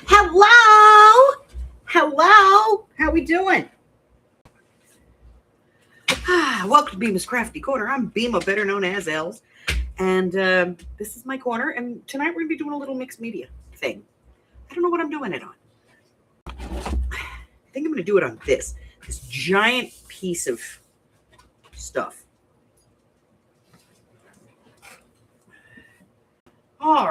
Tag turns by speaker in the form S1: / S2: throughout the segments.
S1: Hello. Hello. How we doing? Welcome to Beema's Crafty Corner. I'm Beema, better known as Els. And this is my corner. And tonight we're going to be doing a little mixed media thing. I don't know what I'm doing it on. I think I'm going to do it on this giant piece of stuff. All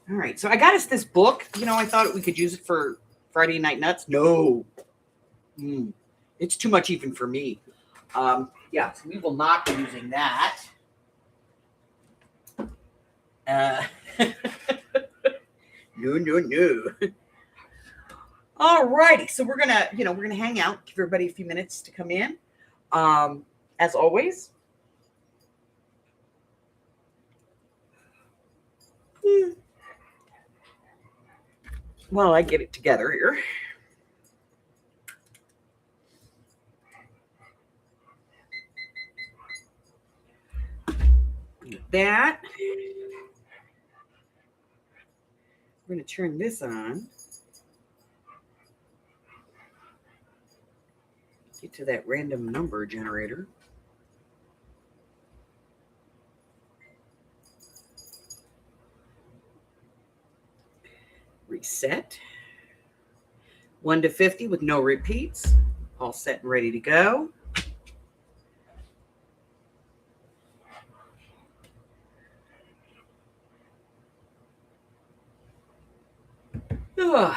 S1: right. So I got us this book. You know, I thought we could use it for Friday Night Nuts. No. It's too much even for me. Yeah, so we will not be using that. No. All righty. So we're gonna hang out, give everybody a few minutes to come in. As always. Well, I get it together here. That. We're going to turn this on. Get to that random number generator. Reset. 1 to 50 with no repeats. All set and ready to go. Ugh.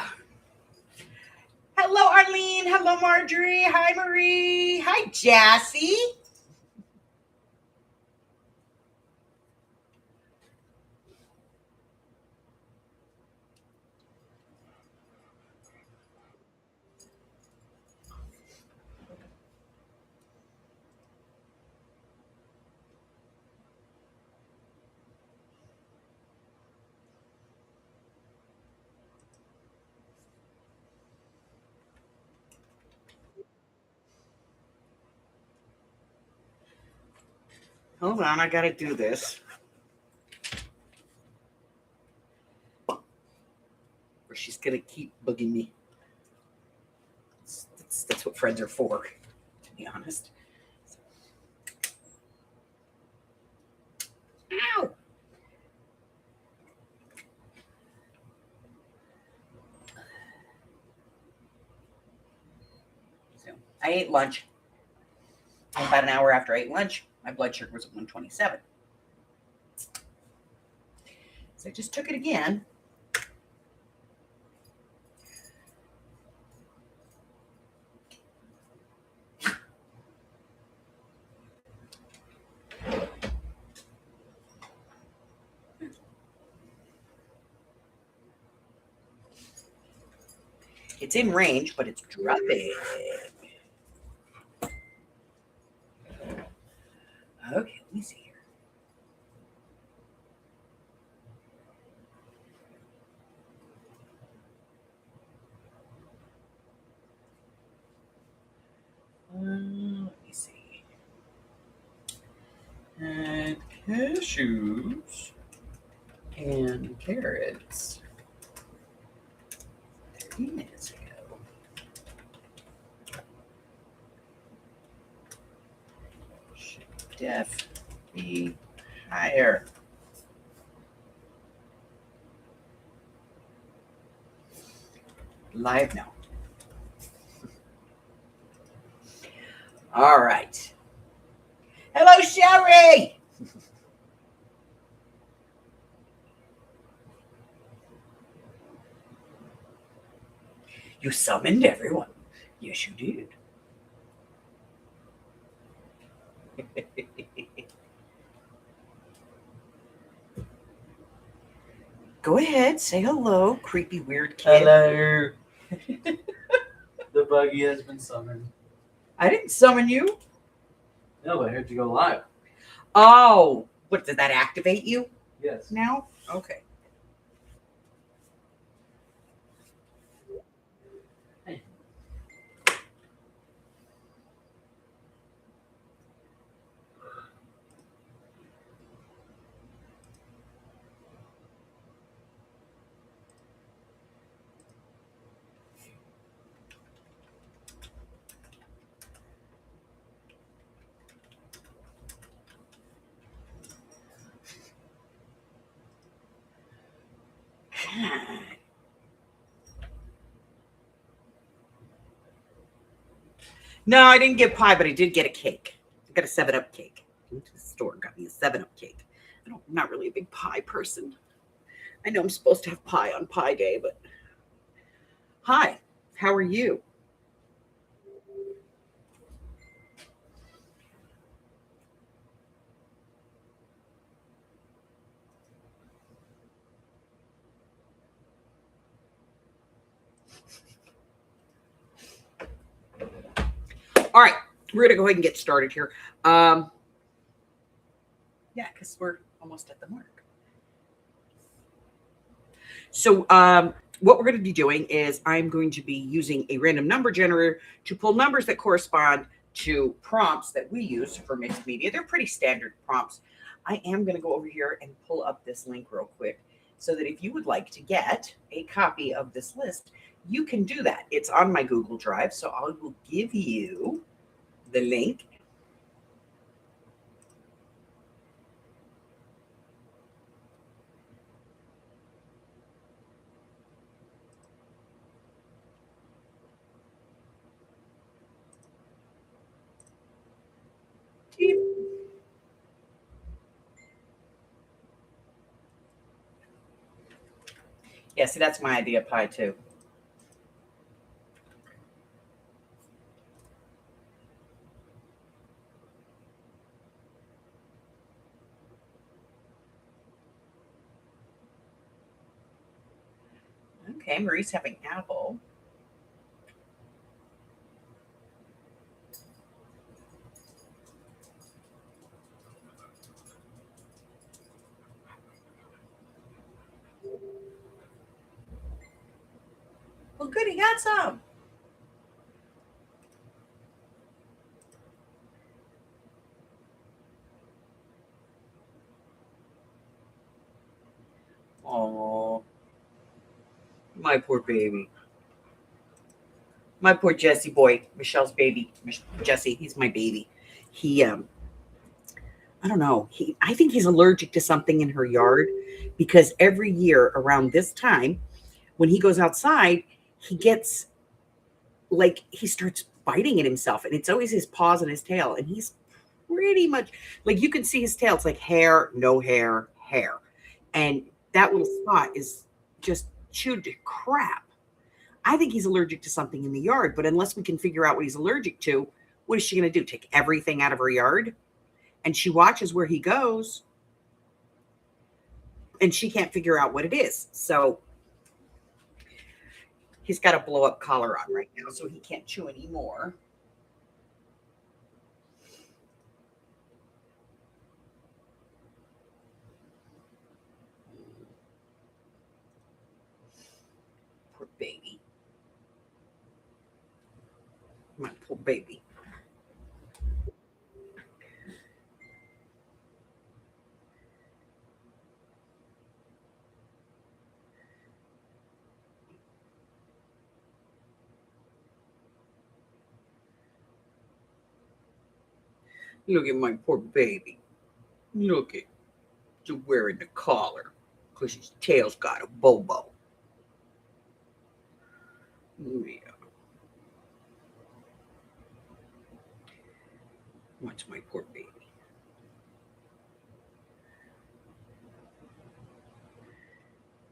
S1: Hello, Arlene. Hello, Marjorie. Hi, Marie. Hi, Jassy. Hold on, I gotta do this. Or she's gonna keep bugging me. That's what friends are for, to be honest. Ow! So I ate lunch. About an hour after I ate lunch, my blood sugar was at 127. So I just took it again. It's in range, but it's dropping. Okay, let me see here. Let me see. And cashews and carrots. 30 minutes ago. Should def be higher. Live now. All right. Hello, Sherry. You summoned everyone. Yes, you did. Go ahead, say hello, creepy weird kid.
S2: Hello. The buggy has been summoned.
S1: I didn't summon you.
S2: No, but I heard you go live.
S1: Oh, what, did that activate you
S2: Yes.
S1: now? Okay.
S2: Hey.
S1: that? No, I didn't get pie, but I did get a cake. I got a 7-Up cake. I went to the store and got me a 7-Up cake. I'm not really a big pie person. I know I'm supposed to have pie on Pie Day, but hi, how are you? All right, we're gonna go ahead and get started here. Yeah, because we're almost at the mark. So what we're going to be doing is I'm going to be using a random number generator to pull numbers that correspond to prompts that we use for mixed media. They're pretty standard prompts. I am going to go over here and pull up this link real quick so that if you would like to get a copy of this list, you can do that. It's on my Google Drive, so I will give you the link. Yeah, see, that's my idea of pie too. Okay, Marie's having apple. Well, good, he got some. Oh, my poor baby. My poor Jesse boy, Michelle's baby. Jesse, he's my baby. He, I don't know. I think he's allergic to something in her yard because every year around this time, when he goes outside, he gets like he starts biting at himself, and it's always his paws and his tail, and he's pretty much like you can see his tail. It's like hair, no hair, hair, and that little spot is just chewed to crap. I think he's allergic to something in the yard, but unless we can figure out what he's allergic to, what is she going to do? Take everything out of her yard? And she watches where he goes and she can't figure out what it is. So he's got a blow up collar on right now, so he can't chew anymore. Poor baby. My poor baby. Look at my poor baby. Look at you wearing the collar because his tail's got a bobo. Yeah. Watch my poor baby.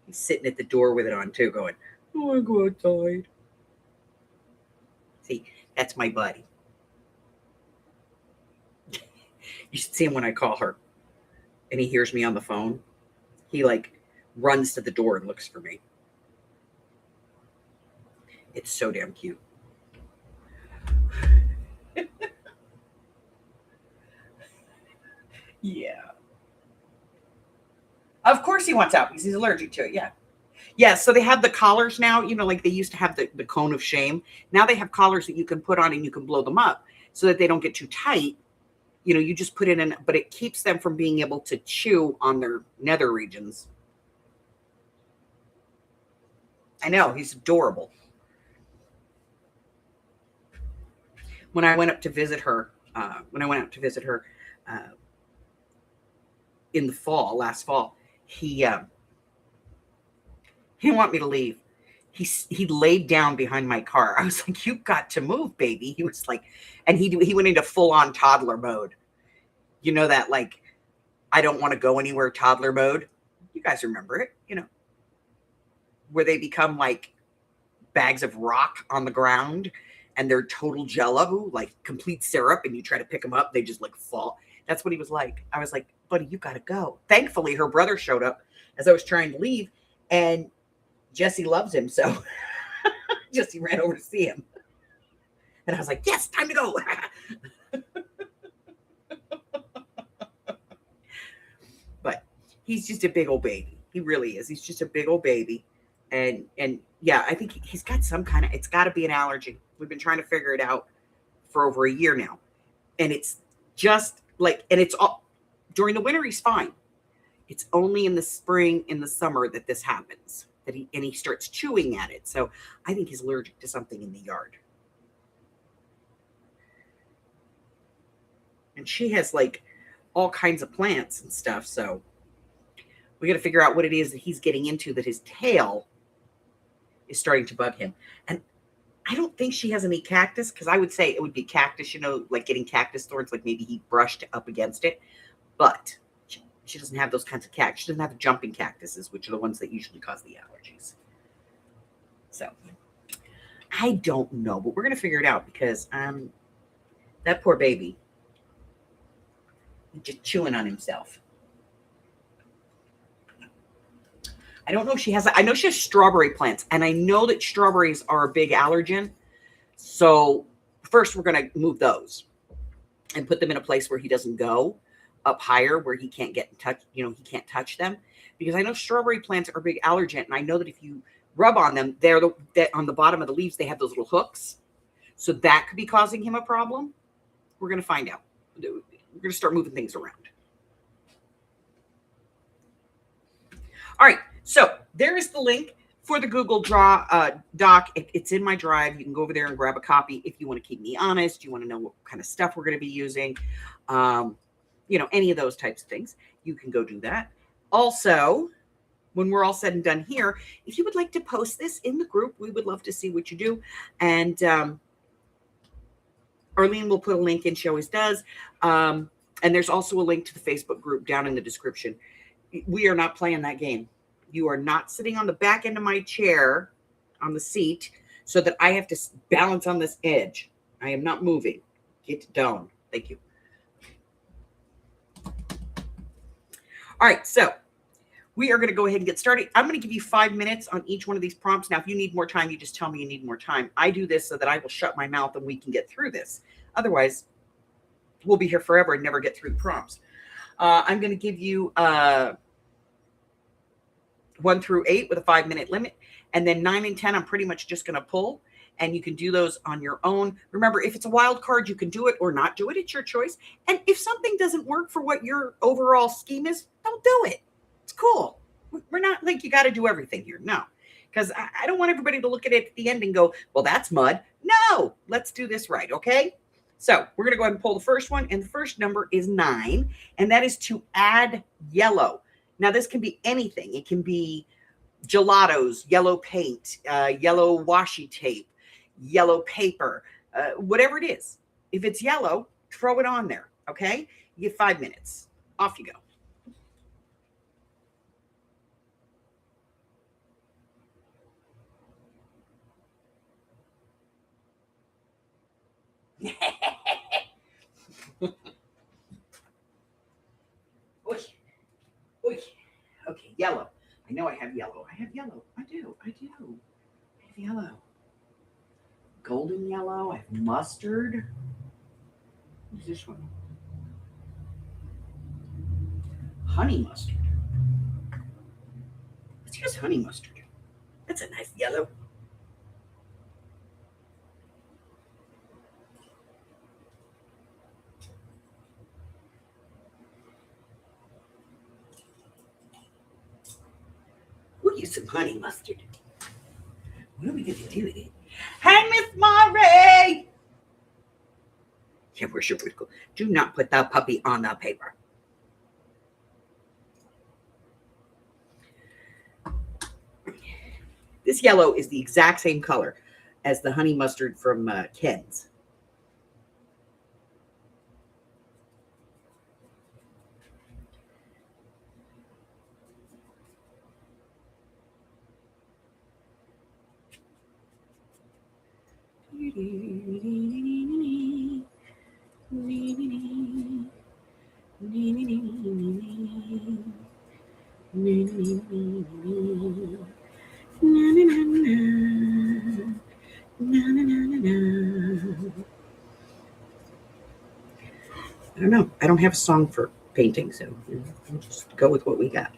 S1: He's sitting at the door with it on too, going, I want to go outside. See, that's my buddy. You should see him when I call her and he hears me on the phone. He like runs to the door and looks for me. It's so damn cute. Yeah. Of course he wants out because he's allergic to it. Yeah. Yeah. So they have the collars now, like they used to have the cone of shame. Now they have collars that you can put on and you can blow them up so that they don't get too tight. You just put it in, but it keeps them from being able to chew on their nether regions. I know, he's adorable. When I went up to visit her, uh, in the fall, last fall, he He didn't want me to leave. He laid down behind my car. I was like, "You've got to move, baby." He was like, and he went into full on toddler mode. You know that, like, I don't want to go anywhere toddler mode. You guys remember it, where they become like bags of rock on the ground and they're total jello, like complete syrup, and you try to pick them up, they just like fall. That's what he was like. I was like, "Buddy, you got to go." Thankfully, her brother showed up as I was trying to leave, and Jesse loves him, so Jesse ran over to see him. And I was like, "Yes, time to go." But he's just a big old baby. He really is. He's just a big old baby. And yeah, I think he's got some kind of, it's got to be an allergy. We've been trying to figure it out for over a year now. And it's just like, and it's all during the winter, he's fine. It's only in the spring, in the summer that this happens, that he starts chewing at it. So I think he's allergic to something in the yard. And she has like all kinds of plants and stuff. So we got to figure out what it is that he's getting into, that his tail is starting to bug him. And I don't think she has any cactus, because I would say it would be cactus, like getting cactus thorns, like maybe he brushed up against it. But she doesn't have those kinds of cactus. She doesn't have the jumping cactuses, which are the ones that usually cause the allergies. So I don't know, but we're going to figure it out, because that poor baby, just chewing on himself. I don't know if she has, I know she has strawberry plants, and I know that strawberries are a big allergen. So first we're going to move those and put them in a place where he doesn't go up higher, where he can't get in touch, he can't touch them, because I know strawberry plants are a big allergen. And I know that if you rub on them, they're on the bottom of the leaves, they have those little hooks. So that could be causing him a problem. We're going to find out. We're going to start moving things around. All right. So there is the link for the Google Doc. It's in my drive. You can go over there and grab a copy if you want to keep me honest. You want to know what kind of stuff we're going to be using. Any of those types of things. You can go do that. Also, when we're all said and done here, if you would like to post this in the group, we would love to see what you do. And Arlene will put a link in. She always does. And there's also a link to the Facebook group down in the description. We are not playing that game. You are not sitting on the back end of my chair on the seat so that I have to balance on this edge. I am not moving. Get down. Thank you. All right. So we are going to go ahead and get started. I'm going to give you 5 minutes on each one of these prompts. Now, if you need more time, you just tell me you need more time. I do this so that I will shut my mouth and we can get through this. Otherwise, we'll be here forever and never get through the prompts. I'm going to give you 1 through 8 with a 5-minute limit. And then 9 and 10, I'm pretty much just going to pull. And you can do those on your own. Remember, if it's a wild card, you can do it or not do it. It's your choice. And if something doesn't work for what your overall scheme is, don't do it. It's cool. We're not like you got to do everything here. No, because I don't want everybody to look at it at the end and go, well, that's mud. No, let's do this right. Okay. So we're going to go ahead and pull the first one. And the first number is 9. And that is to add yellow. Now, this can be anything. It can be gelatos, yellow paint, yellow washi tape, yellow paper, whatever it is. If it's yellow, throw it on there. Okay. You get 5 minutes. Off you go. Okay, yellow. I know I have yellow. I have yellow. I do. I have yellow. Golden yellow. I have mustard. What's this one? Honey mustard. Let's use honey mustard. That's a nice yellow. We'll use some honey mustard. What are we going to do with it? Hey, Miss Murray! Yeah, where's your whittle? Do not put that puppy on the paper. This yellow is the exact same color as the honey mustard from Ken's. I don't know. I don't have a song for painting, so we'll just go with what we got.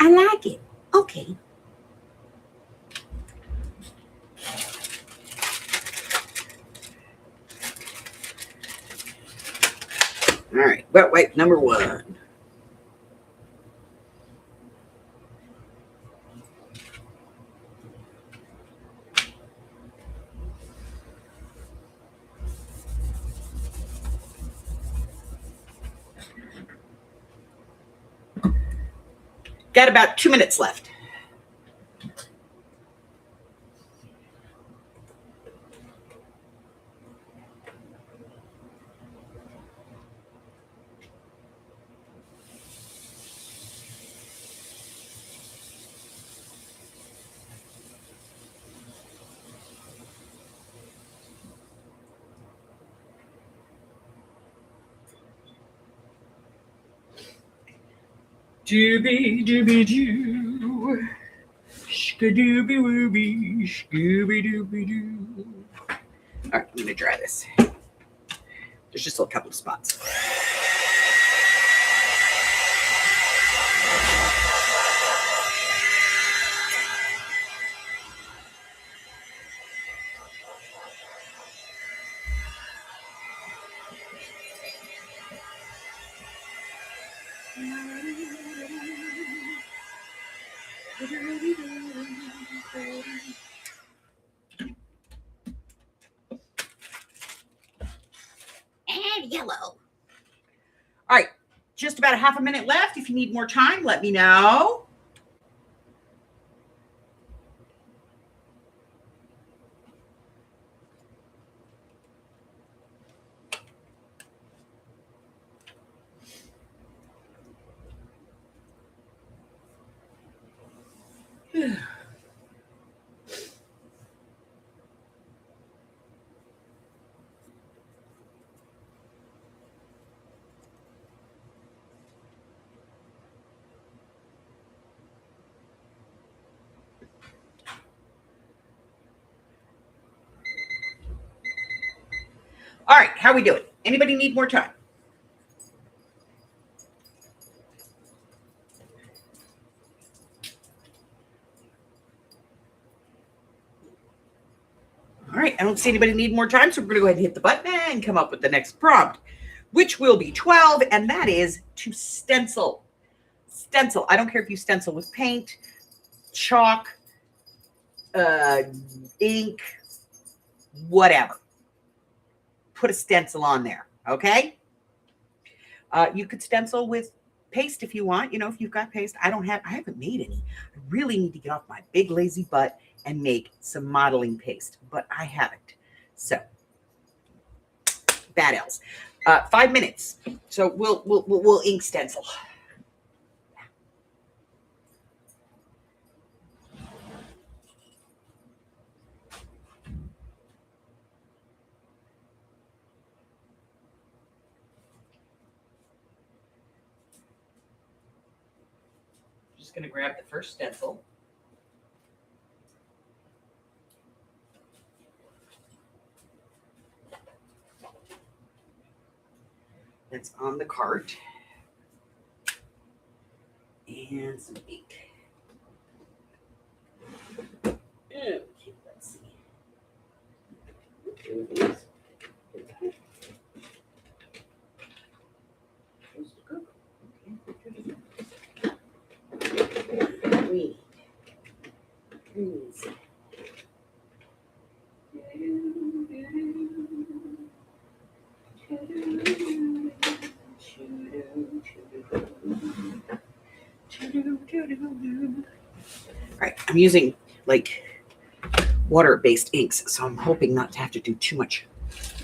S1: I like it. Okay. All right. Wet wipe number 1. Got about 2 minutes left. Dooby dooby doo. Skadooby wooby. Scooby dooby doo. All right, I'm going to dry this. There's just a couple of spots. And yellow. All right, just about a half a minute left. If you need more time, let me know. All right, how we doing? Anybody need more time? All right, I don't see anybody need more time, so we're going to go ahead and hit the button and come up with the next prompt, which will be 12, and that is to stencil. Stencil. I don't care if you stencil with paint, chalk, ink, whatever. Put a stencil on there, okay? You could stencil with paste if you want. You know, if you've got paste. I haven't made any. I really need to get off my big lazy butt and make some modeling paste, but I haven't. So, bad else. 5 minutes. So we'll ink stencil. just going to grab the first stencil. That's on the cart. And some ink. Okay, let's see. Do these. Green. Greens. All right, I'm using like water-based inks, so I'm hoping not to have to do too much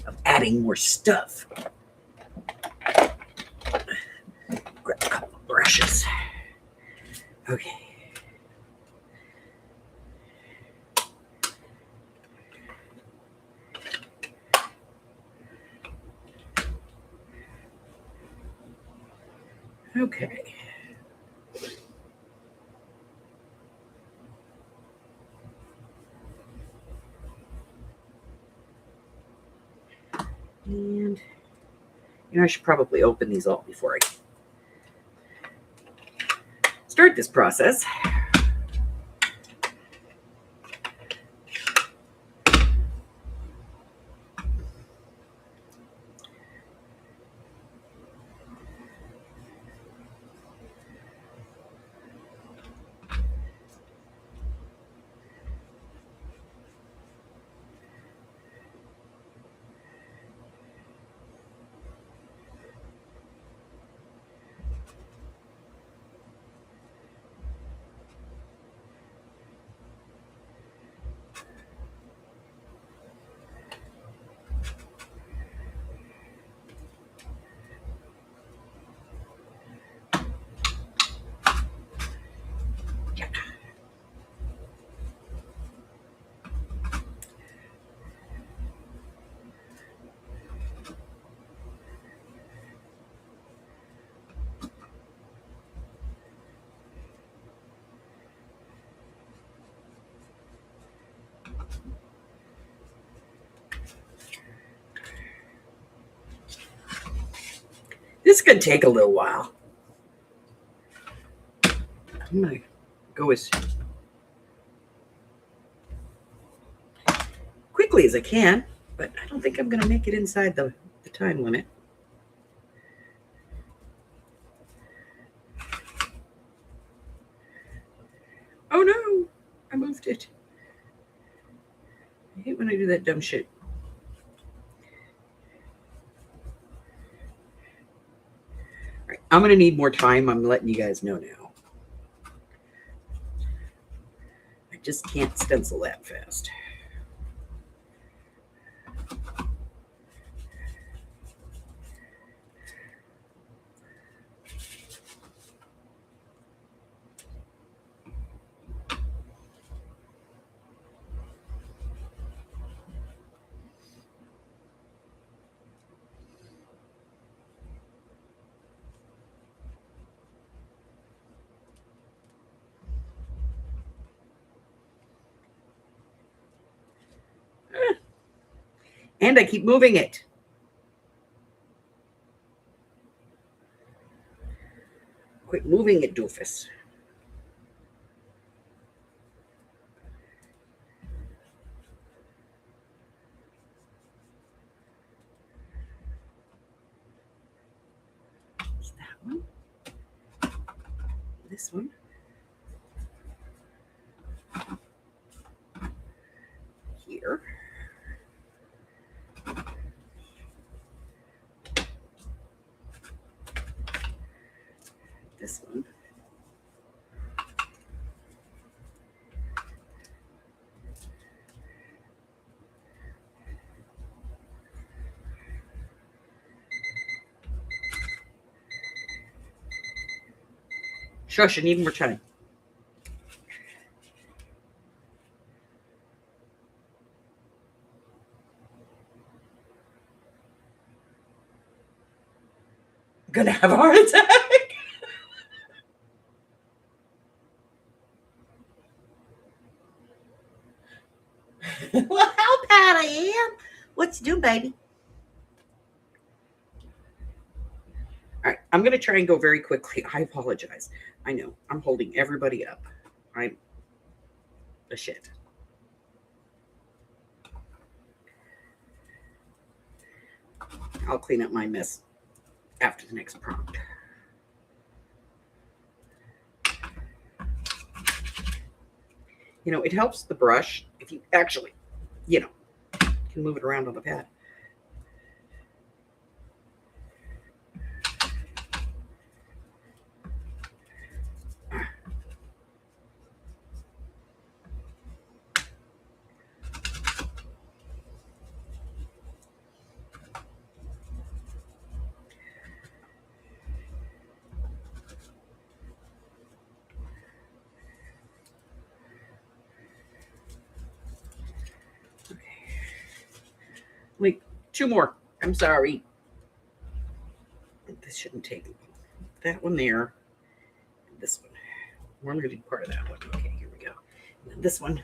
S1: of adding more stuff. Grab a couple of brushes. Okay. Okay. And I should probably open these all before I start this process. This could take a little while. I'm going to go as quickly as I can, but I don't think I'm going to make it inside the time limit. Oh no, I moved it. I hate when I do that dumb shit. All right, I'm going to need more time. I'm letting you guys know now. I just can't stencil that fast. And I keep moving it. Quit moving it, doofus. Is that one? This one? Here. This one. Shush, I need more time. I'm gonna have a heart attack. What's doing, baby? All right, I'm going to try and go very quickly. I apologize. I know I'm holding everybody up. I'm a shit. I'll clean up my mess after the next prompt. You know, it helps the brush if you actually, you know, can move it around on the pad. Like 2 more. I'm sorry. This shouldn't take that one there. This one. We're only going to do part of that one. Okay, here we go. And then this one.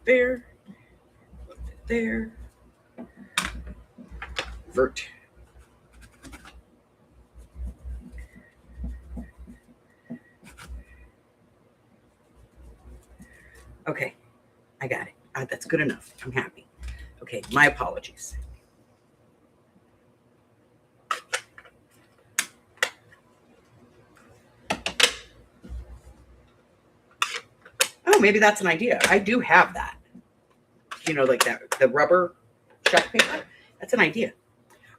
S1: There. There. Vert. Okay, I got it. That's good enough. I'm happy. Okay, my apologies. Oh, maybe that's an idea. I do have that. You know, like that, the rubber shelf paper. That's an idea.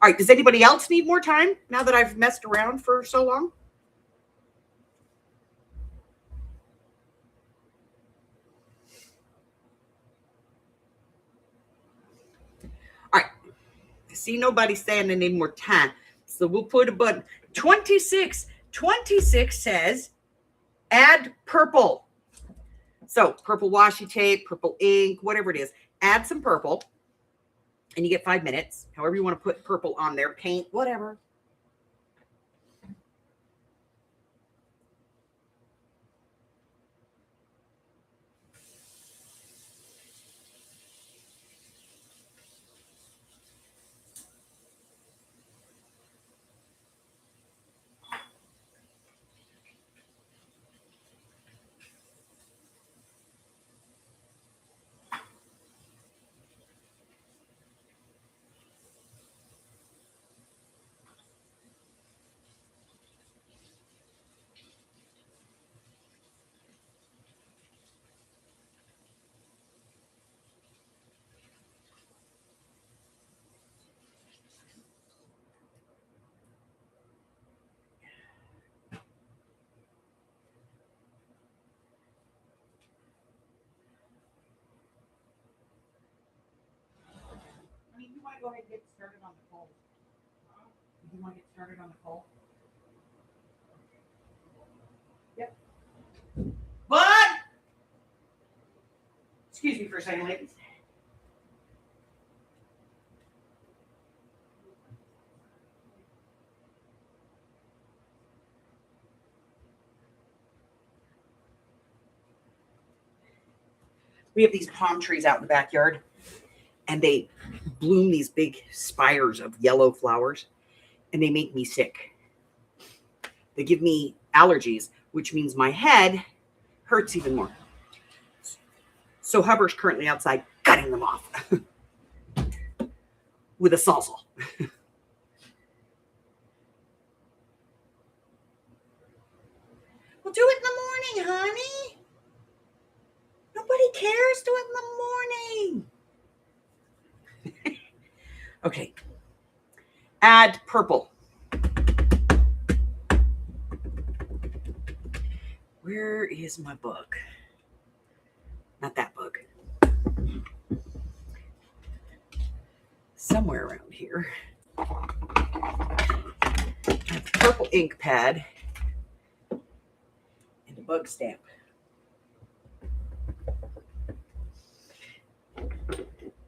S1: All right, does anybody else need more time now that I've messed around for so long? All right, I see nobody saying they need more time, so we'll put a button. 26 says add purple. So purple washi tape, purple ink, whatever it is, add some purple and you get 5 minutes. However you want to put purple on there, paint, whatever. I mean, you want to go ahead and get started on the coal? You want to get started on the coal? Yep. Bud! Excuse me for a second, ladies. We have these palm trees out in the backyard, and they bloom these big spires of yellow flowers, and they make me sick. They give me allergies, which means my head hurts even more. So Hubbard's currently outside cutting them off with a sawzall. We'll do it in the morning, honey. Nobody cares. Do it in the morning. Okay. Add purple. Where is my book? Not that book. Somewhere around here. I have a purple ink pad and a bug stamp.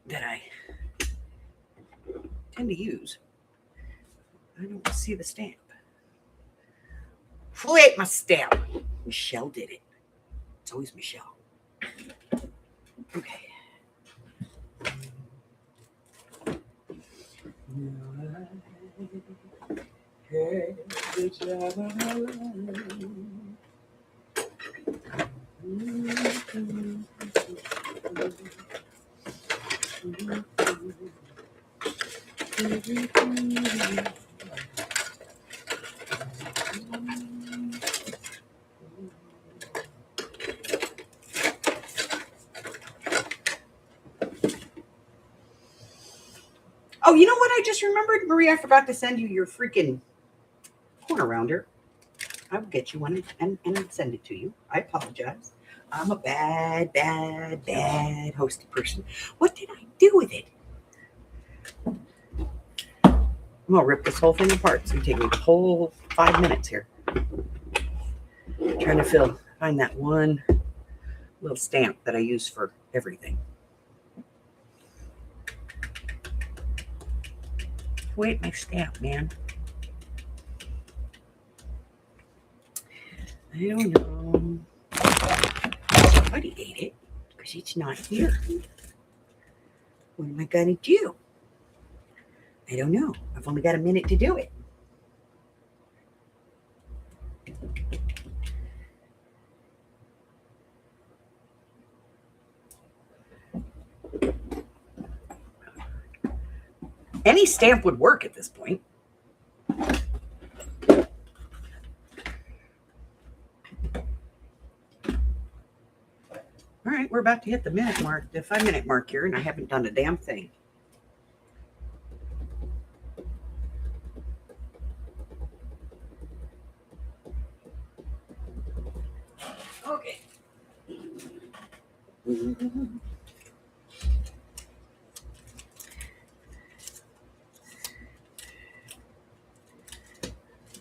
S1: That I tend to use. I don't see the stamp. Who ate my stamp? Michelle did it. It's always Michelle. Okay. Oh, you know what? I just remembered, Marie. I forgot to send you your freaking corner rounder. I will get you one and send it to you. I apologize. I'm a bad hosty person. What did I do with it? I'm gonna rip this whole thing apart. It's gonna take me the whole 5 minutes here. Trying to find that one little stamp that I use for everything. Wait, my stamp, man. I don't know. Somebody ate it because it's not here. What am I gonna do? I don't know. I've only got a minute to do it. Any stamp would work at this point. All right, we're about to hit the 5-minute mark here, and I haven't done a damn thing. Okay.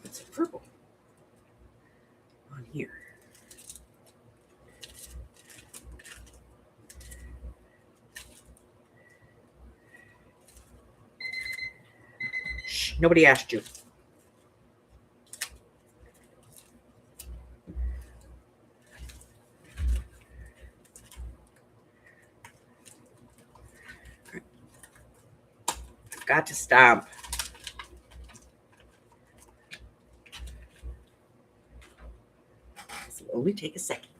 S1: It's purple on here. Shh, nobody asked you. I've got to stamp. This will only take a second.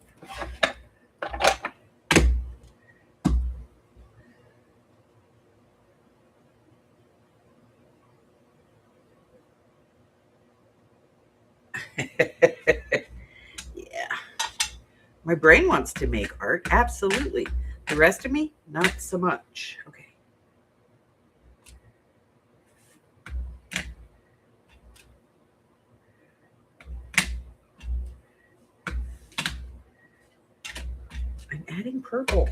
S1: Yeah. My brain wants to make art. Absolutely. The rest of me, not so much. Okay. I'm adding purple.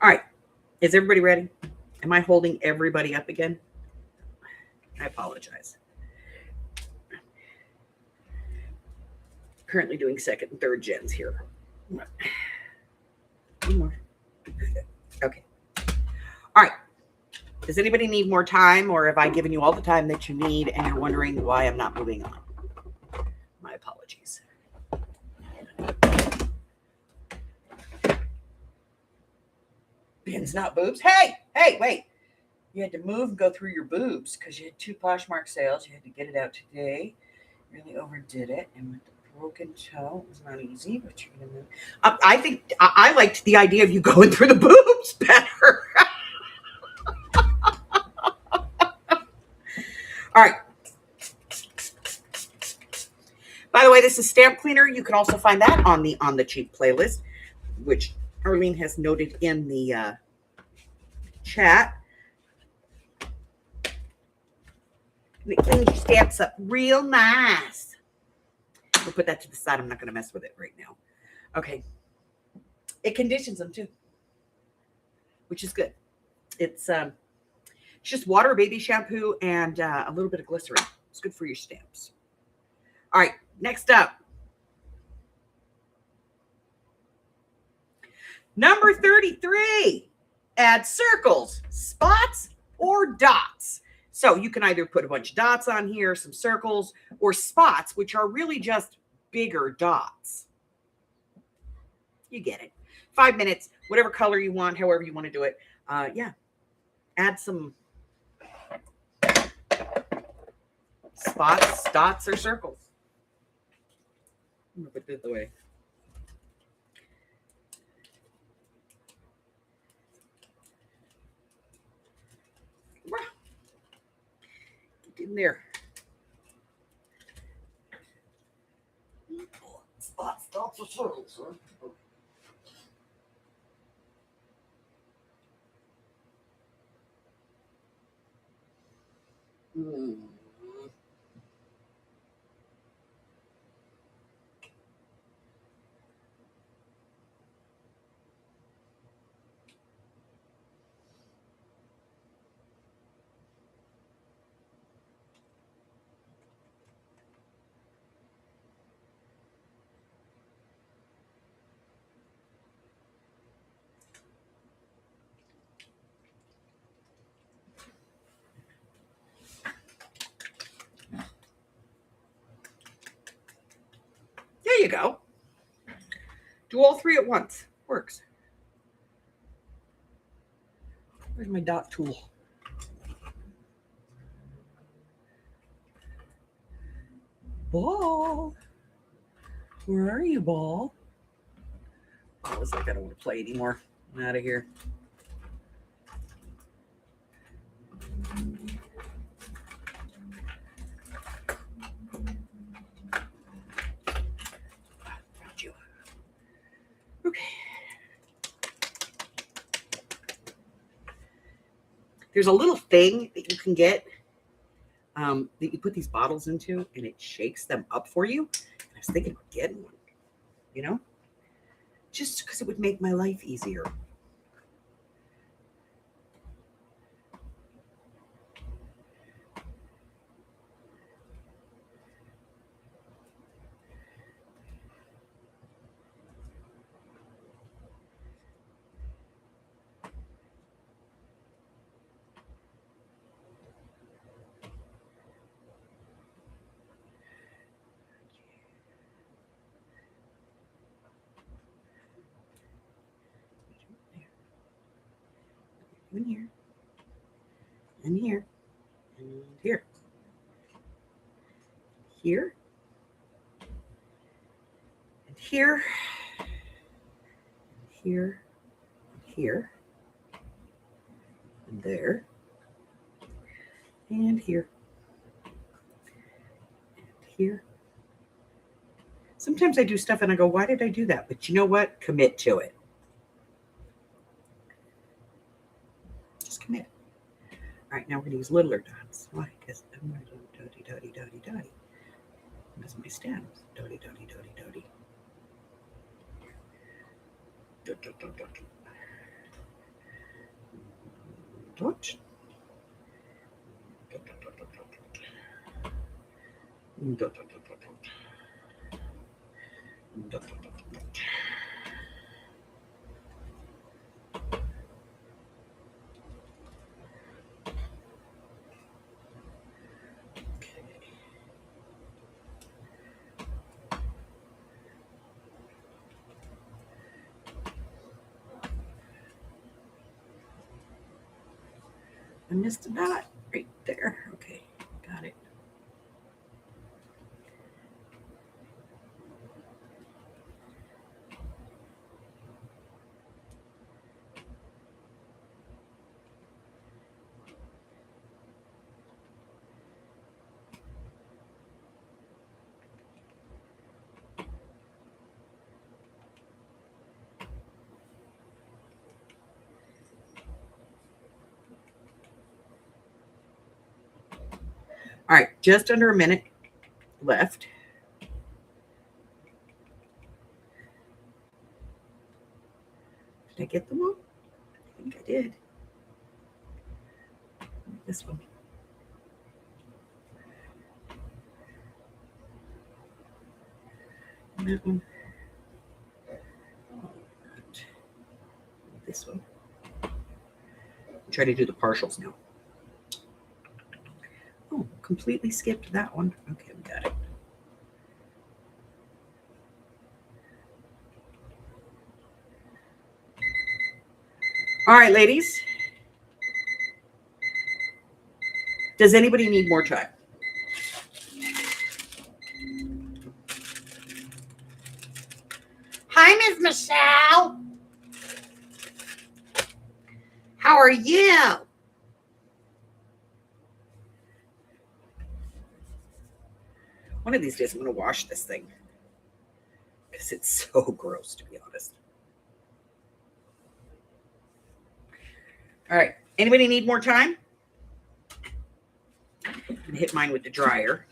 S1: All right. Is everybody ready? Am I holding everybody up again? I apologize. Currently doing second and third gens here. One more. Okay. All right. Does anybody need more time, or have I given you all the time that you need and you're wondering why I'm not moving on? My apologies. Pins, not boobs. Hey, wait. You had to move and go through your boobs because you had 2 Poshmark sales. You had to get it out today. Really overdid it. And with the broken toe, it was not easy, but you're going to move. I think I liked the idea of you going through the boobs better. All right. By the way, this is Stamp Cleaner. You can also find that on the cheap playlist, which Arlene has noted in the chat. And it cleans your stamps up real nice. We'll put that to the side. I'm not going to mess with it right now. Okay. It conditions them too, which is good. It's It's just water, baby shampoo, and a little bit of glycerin. It's good for your stamps. All right, next up. Number 33, add circles, spots, or dots. So you can either put a bunch of dots on here, some circles, or spots, which are really just bigger dots. You get it. 5 minutes, whatever color you want, however you want to do it. Yeah. Add some spots, dots, or circles. I'm going to put this away. Get in there. Spots, dots, or circles, huh? There you go. Do all three at once. Works. Where's my dot tool? Ball. Where are you, Ball? I was like, I don't want to play anymore. I'm out of here. Found you. Okay. There's a little thing that you can get that you put these bottles into, and it shakes them up for you. And I was thinking of getting one, you know, just because it would make my life easier. In here, and here, and here, here, and here, here, here, and there, and here, and here. Sometimes I do stuff and I go, why did I do that? But you know what? Commit to it. Just commit. All right, now we're going to use littler dots. Why? Because I'm going to do dotty, dotty, dotty, dotty. That's my stems. Dotty, dotty, dotty, dotty. Dot, dot, dot, dot. Dot. Dot, dot, dot, dot, dot. Dot, dot, dot, dot, dot. Dot, dot, dot, dot. I missed a dot right there. Okay, got it. All right, just under a minute left. Did I get them all? I think I did. This one. And that one. This one. Try to do the partials now. Oh, completely skipped that one. Okay, we got it. All right, ladies. Does anybody need more time? Hi, Miss Michelle. How are you? One of these days, I'm going to wash this thing because it's so gross, to be honest. All right. Anybody need more time? I'm going to hit mine with the dryer.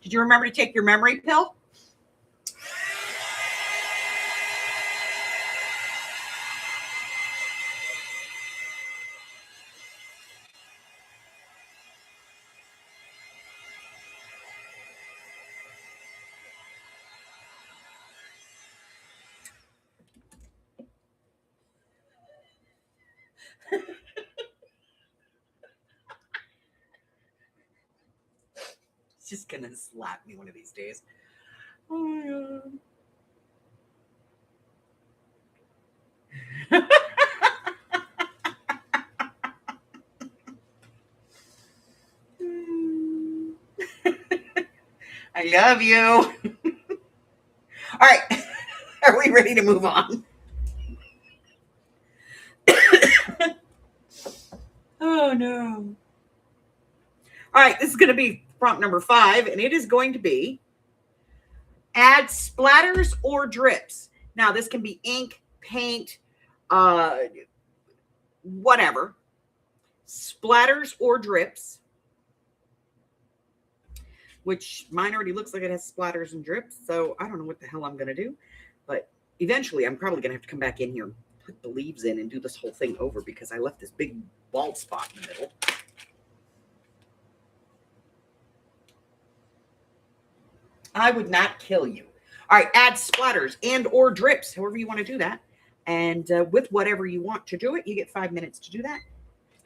S1: Did you remember to take your memory pill? It's just going to slap me one of these days. Oh my God. I love you. All right. Are we ready to move on? Oh, no. All right. This is going to be prompt number 5, and it is going to be add splatters or drips. Now, this can be ink, paint, whatever. Splatters or drips, which mine already looks like it has splatters and drips. So I don't know what the hell I'm going to do. But eventually, I'm probably going to have to come back in here and put the leaves in and do this whole thing over because I left this big bald spot in the middle. I would not kill you. All right, add splatters and or drips, however you want to do that. And with whatever you want to do it, you get 5 minutes to do that.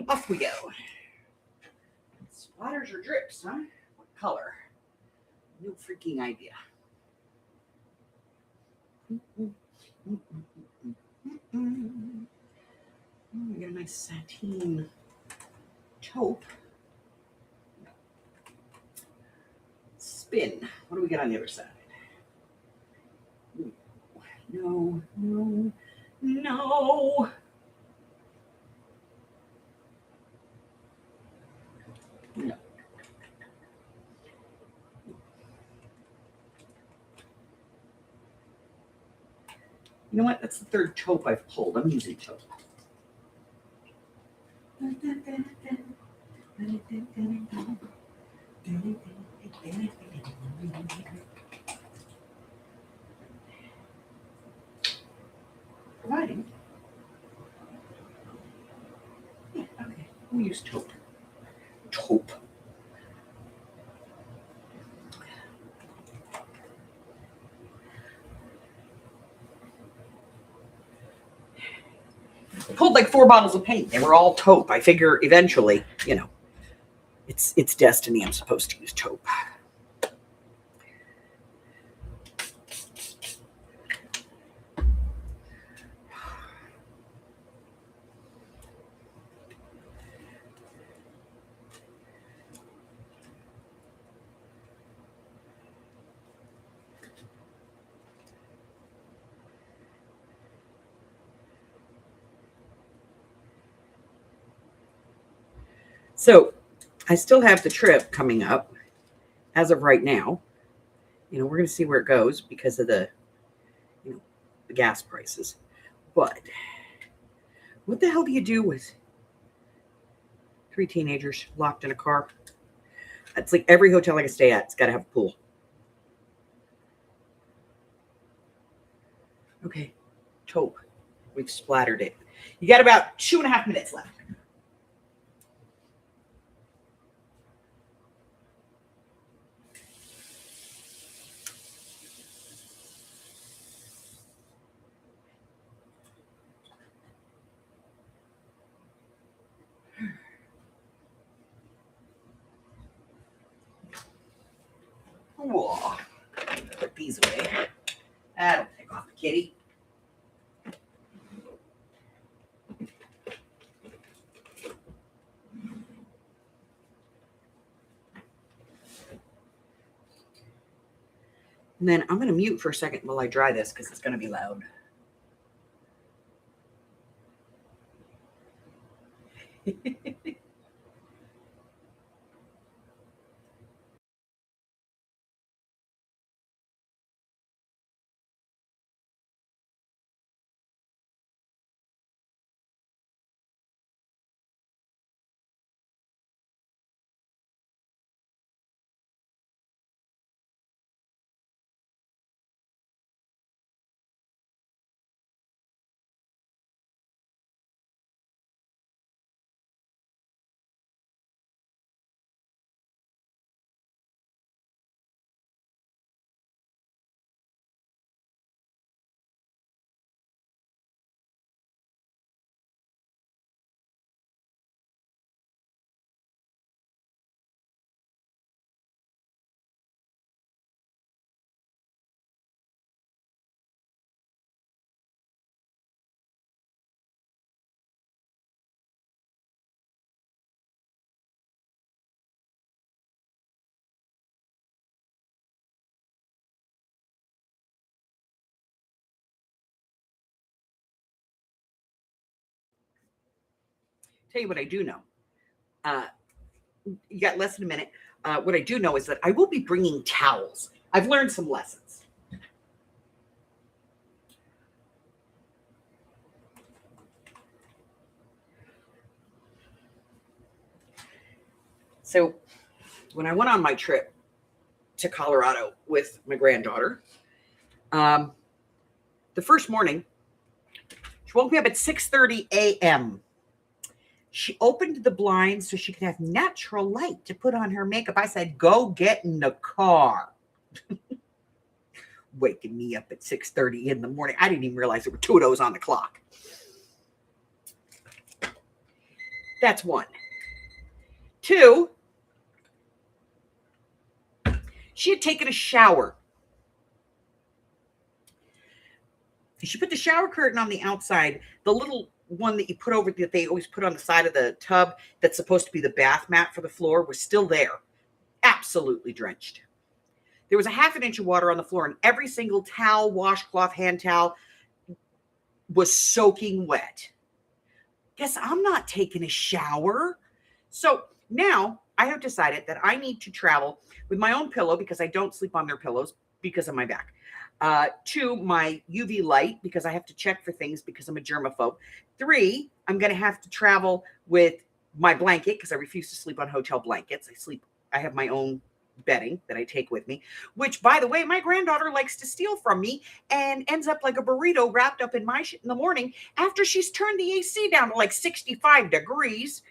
S1: Off we go. Splatters or drips, huh? What color? No freaking idea. We got a nice sateen taupe. Spin. What do we got on the other side? No, no, no. No. You know what? That's the third taupe I've pulled. I'm using taupe. Providing. Yeah, okay. We'll use taupe. Taupe. I pulled like 4 bottles of paint. They were all taupe. I figure eventually, you know, it's destiny. I'm supposed to use taupe. So I still have the trip coming up as of right now. You know, we're going to see where it goes because of the, you know, the gas prices. But what the hell do you do with 3 teenagers locked in a car? It's like every hotel I can stay at, it's got to have a pool. Okay, taupe. We've splattered it. You got about 2.5 minutes left. Whoa. Put these away. That'll take off the kitty. And then I'm going to mute for a second while I dry this because it's going to be loud. Tell you what I do know. You got less than a minute. What I do know is that I will be bringing towels. I've learned some lessons. So when I went on my trip to Colorado with my granddaughter, the first morning, she woke me up at 6:30 a.m. She opened the blinds so she could have natural light to put on her makeup. I said, go get in the car. Waking me up at 6:30 in the morning. I didn't even realize there were 2 of those on the clock. That's 1. 2, she had taken a shower. She put the shower curtain on the outside, the little one that you put over that they always put on the side of the tub that's supposed to be the bath mat for the floor was still there, absolutely drenched. There was a 1/2 inch of water on the floor, and every single towel, washcloth, hand towel was soaking wet. Guess I'm not taking a shower. So now I have decided that I need to travel with my own pillow because I don't sleep on their pillows because of my back. 2, my UV light because I have to check for things because I'm a germaphobe. 3, I'm going to have to travel with my blanket because I refuse to sleep on hotel blankets. I have my own bedding that I take with me, which, by the way, my granddaughter likes to steal from me and ends up like a burrito wrapped up in my shit in the morning after she's turned the AC down to like 65 degrees.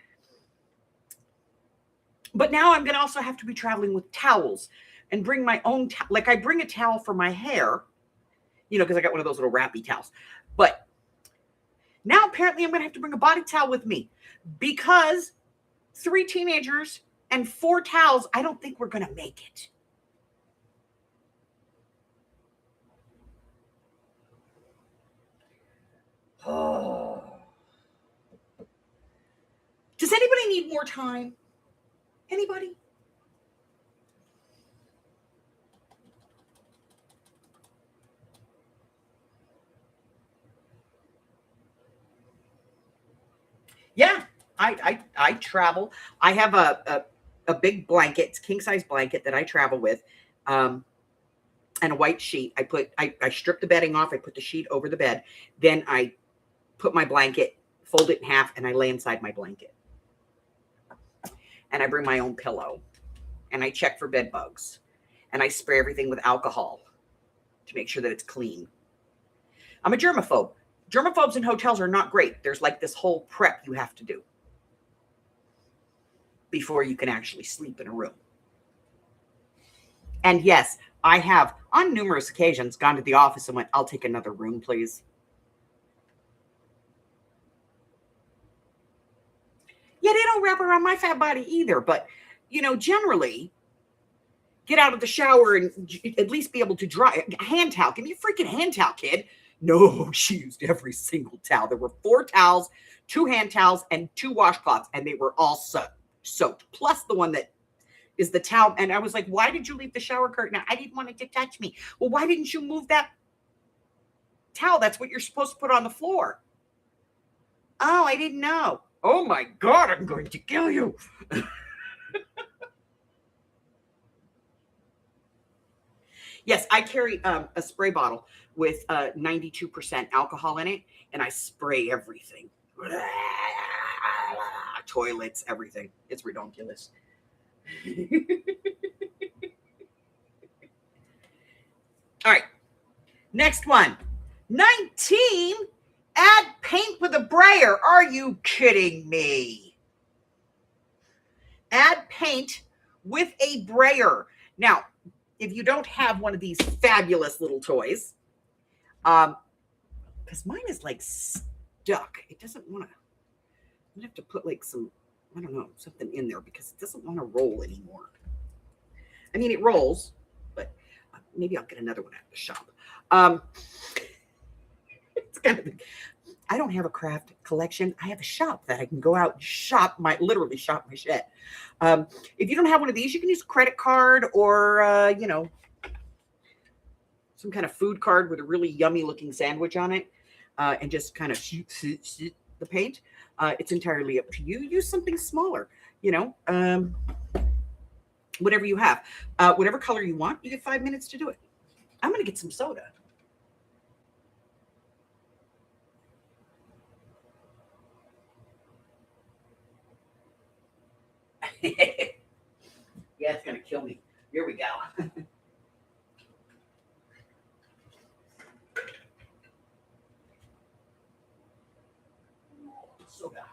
S1: But now I'm going to also have to be traveling with towels and bring my own, like I bring a towel for my hair, because I got one of those little wrappy towels. But now apparently I'm going to have to bring a body towel with me because 3 teenagers and 4 towels, I don't think we're going to make it. Oh. Does anybody need more time? Anybody? Yeah, I travel. I have a big blanket, it's king size blanket that I travel with, and a white sheet. I strip the bedding off. I put the sheet over the bed. Then I put my blanket, fold it in half, and I lay inside my blanket. And I bring my own pillow. And I check for bed bugs. And I spray everything with alcohol to make sure that it's clean. I'm a germaphobe. Germaphobes in hotels are not great. There's like this whole prep you have to do before you can actually sleep in a room. And yes, I have on numerous occasions gone to the office and went, I'll take another room, please. Yeah, they don't wrap around my fat body either. But, generally, get out of the shower and at least be able to dry a hand towel. Give me a freaking hand towel, kid. No, she used every single towel. There were 4 towels, 2 hand towels, and 2 washcloths, and they were all soaked. Plus the one that is the towel. And I was like, why did you leave the shower curtain? I didn't want it to touch me. Well, why didn't you move that towel? That's what you're supposed to put on the floor. Oh, I didn't know. Oh my God, I'm going to kill you. Yes, I carry a spray bottle with 92% alcohol in it, and I spray everything. Toilets, everything. It's ridiculous. All right. Next one. 19. Add paint with a brayer. Are you kidding me? Add paint with a brayer. Now, if you don't have one of these fabulous little toys, because mine is like stuck. It doesn't want to. I'm gonna have to put like some, I don't know, something in there because it doesn't want to roll anymore. I mean, it rolls, but maybe I'll get another one at the shop. It's kind of. I don't have a craft collection. I have a shop that I can go out and literally shop my shit. If you don't have one of these, you can use a credit card or, some kind of food card with a really yummy looking sandwich on it, and just kind of shoot the paint. It's entirely up to you. Use something smaller, whatever you have, whatever color you want. You get 5 minutes to do it. I'm going to get some soda. Yeah, it's going to kill me. Here we go. Soda.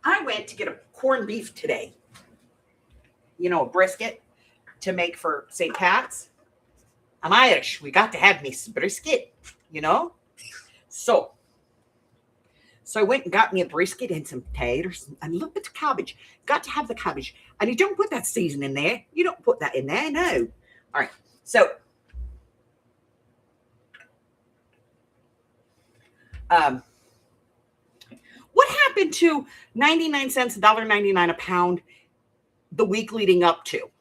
S1: I went to get a corned beef today. A brisket to make for St. Pat's. I'm Irish. We got to have me some brisket, So I went and got me a brisket and some potatoes and a little bit of cabbage. Got to have the cabbage. And you don't put that season in there. You don't put that in there, no. All right. So what happened to 99 cents, $1.99 a pound the week leading up to?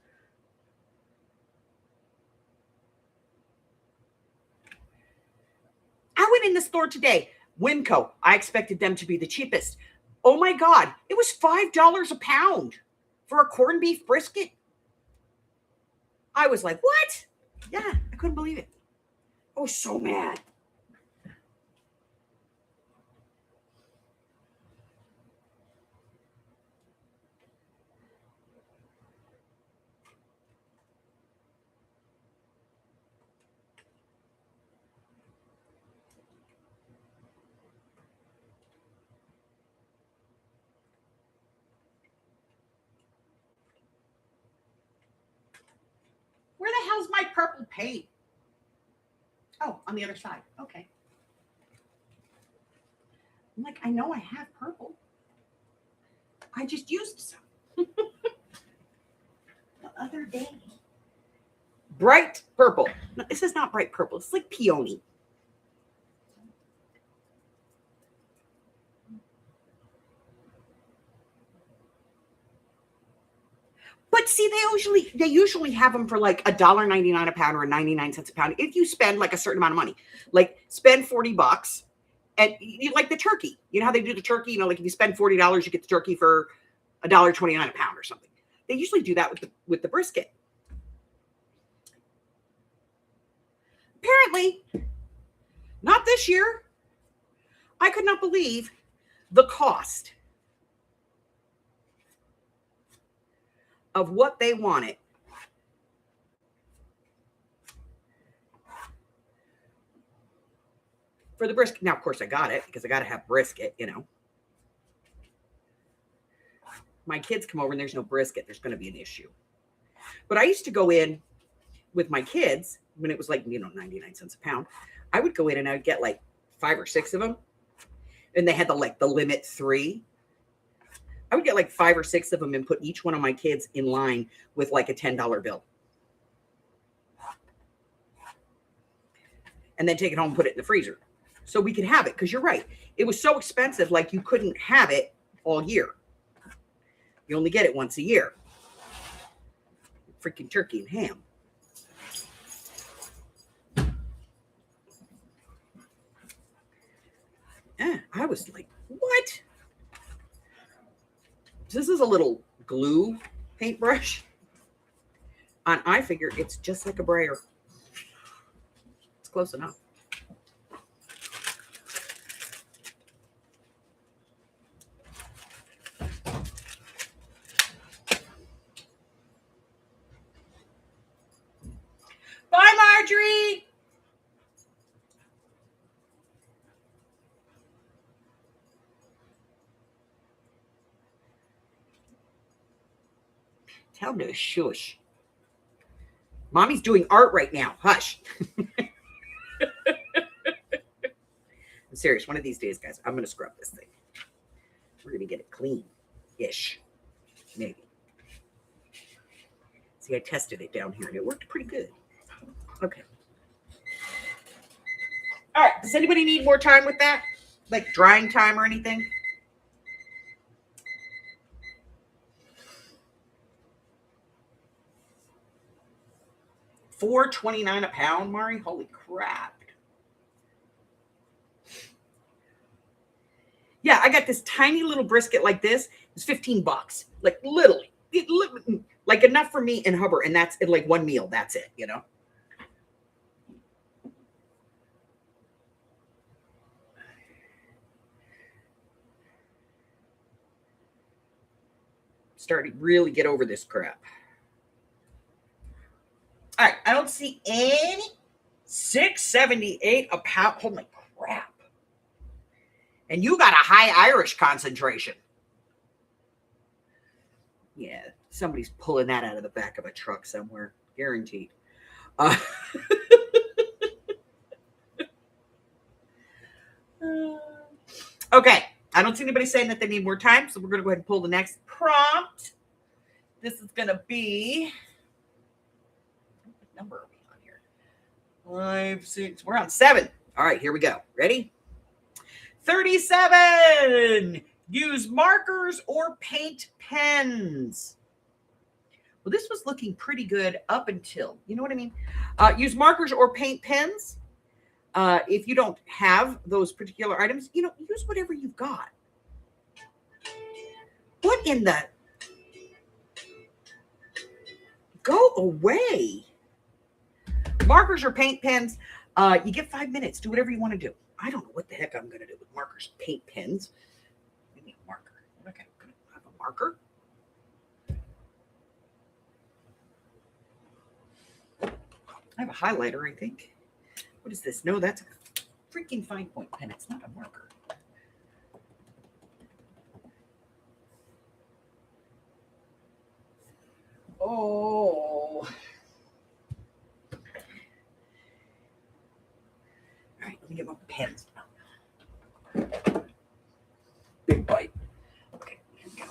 S1: I went in the store today. Winco. I expected them to be the cheapest. Oh my God. It was $5 a pound for a corned beef brisket. I was like, what? Yeah, I couldn't believe it. I was so mad. Where the hell's my purple paint? Oh, on the other side. Okay. I'm like, I know I have purple. I just used some the other day. Bright purple. No, this is not bright purple. It's like peony. But see, they usually have them for like $1.99 a pound or 99 cents a pound. If you spend like a certain amount of money, like spend $40 and you like the turkey, you know how they do the turkey, you know, like if you spend $40, you get the turkey for $1.29 a pound or something. They usually do that with the brisket. Apparently, not this year. I could not believe the cost of what they wanted for the brisket. Now, of course, I got it because I got to have brisket, you know. My kids come over and there's no brisket. There's going to be an issue. But I used to go in with my kids when it was like, you know, 99 cents a pound. I would go in and I would get like 5 or 6 of them. And they had the limit 3. I would get like 5 or 6 of them and put each one of my kids in line with like a $10 bill. And then take it home and put it in the freezer so we could have it. Because you're right. It was so expensive, like you couldn't have it all year. You only get it once a year. Freaking turkey and ham. I was like, what? This is a little glue paintbrush. And I figure it's just like a brayer. It's close enough. Bye, Marjorie. Tell him to shush. Mommy's doing art right now. Hush. I'm serious. One of these days, guys, I'm going to scrub this thing. We're going to get it clean-ish. Maybe. See, I tested it down here, and it worked pretty good. Okay. All right. Does anybody need more time with that? Like drying time or anything? $4.29 a pound, Mari? Holy crap. Yeah, I got this tiny little brisket like this. It's $15. Like literally. Like enough for me and Hubbard. And that's like one meal. That's it, you know? Starting to really get over this crap. All right, I don't see any. $6.78 a pound. Holy crap. And you got a high Irish concentration. Yeah, somebody's pulling that out of the back of a truck somewhere. Guaranteed. Okay, I don't see anybody saying that they need more time, so we're going to go ahead and pull the next prompt. This is going to be... What number are we on here? 5, 6... We're on 7. All right, here we go. Ready? 37. Use markers or paint pens. Well, this was looking pretty good up until, you know what I mean? Use markers or paint pens. If you don't have those particular items, you know, use whatever you've got. What in the... Go away. Markers or paint pens. You get 5 minutes. Do whatever you want to do. I don't know what the heck I'm going to do with markers, paint pens. Give me a marker. Okay, I'm going to have a marker. I have a highlighter, I think. What is this? No, that's a freaking fine point pen. It's not a marker. Oh. All right, let me get my pens now. Big bite. Okay, here we go.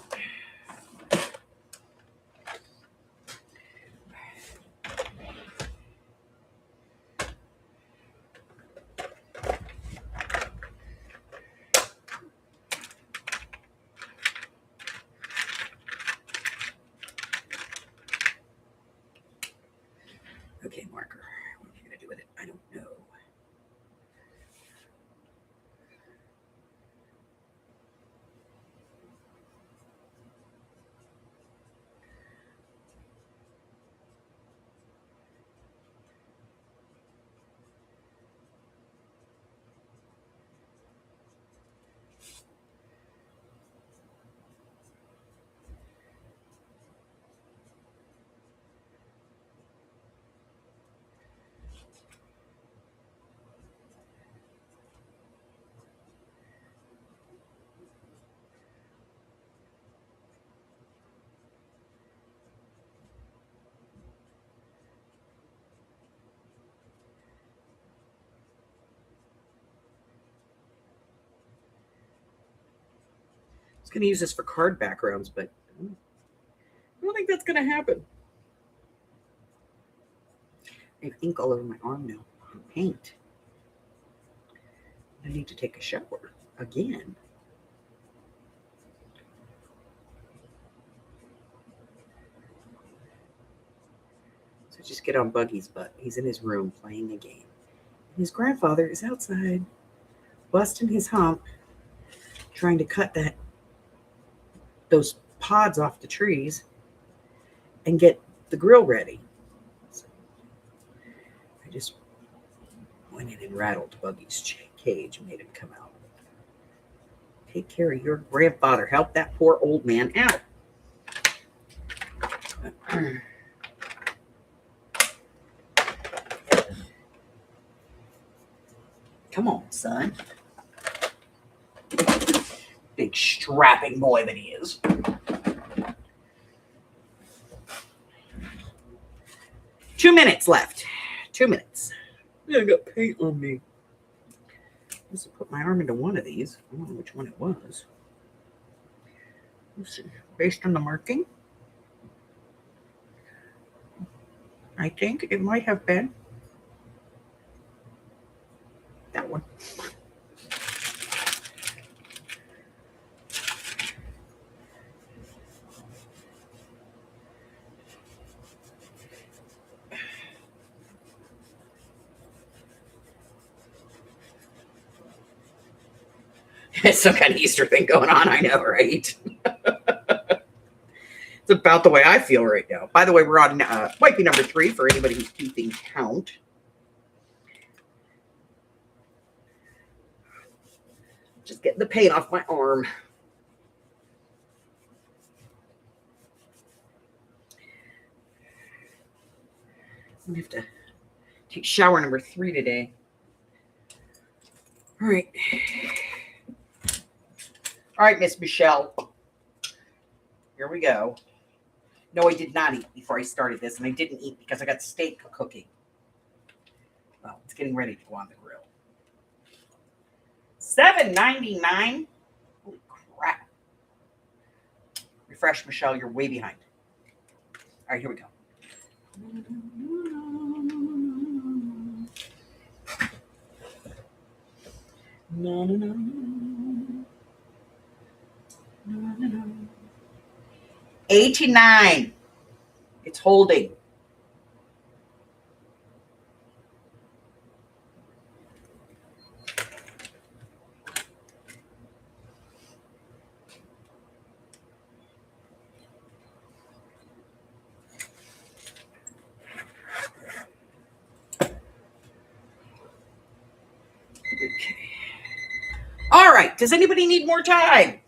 S1: Okay, marker. What am I going to do with it? I don't know. I was going to use this for card backgrounds, but I don't think that's going to happen. I have ink all over my arm now. Paint. I need to take a shower again. So just get on Buggy's butt. He's in his room playing a game. His grandfather is outside, busting his hump, trying to cut those pods off the trees and get the grill ready. So I just went in and rattled Buggy's cage and made him come out. Take care of your grandfather. Help that poor old man out. Come on, son. Big strapping boy that he is. Two minutes left. 2 minutes. I got paint on me. I must have put my arm into one of these. I don't know which one it was. Let's see. Based on the marking, I think it might have been that one. It's some kind of Easter thing going on, I know, right? It's about the way I feel right now. By the way, we're on might be number 3 for anybody who's keeping count. Just getting the paint off my arm. I'm going to have to take shower number 3 today. All right. All right, Miss Michelle. Here we go. No, I did not eat before I started this, and I didn't eat because I got steak cooking. Well, it's getting ready to go on the grill. $7.99. Holy crap. Refresh, Michelle. You're way behind. All right, here we go. No, no, no, no. No, no, no. 89. It's holding. Okay. All right. Does anybody need more time?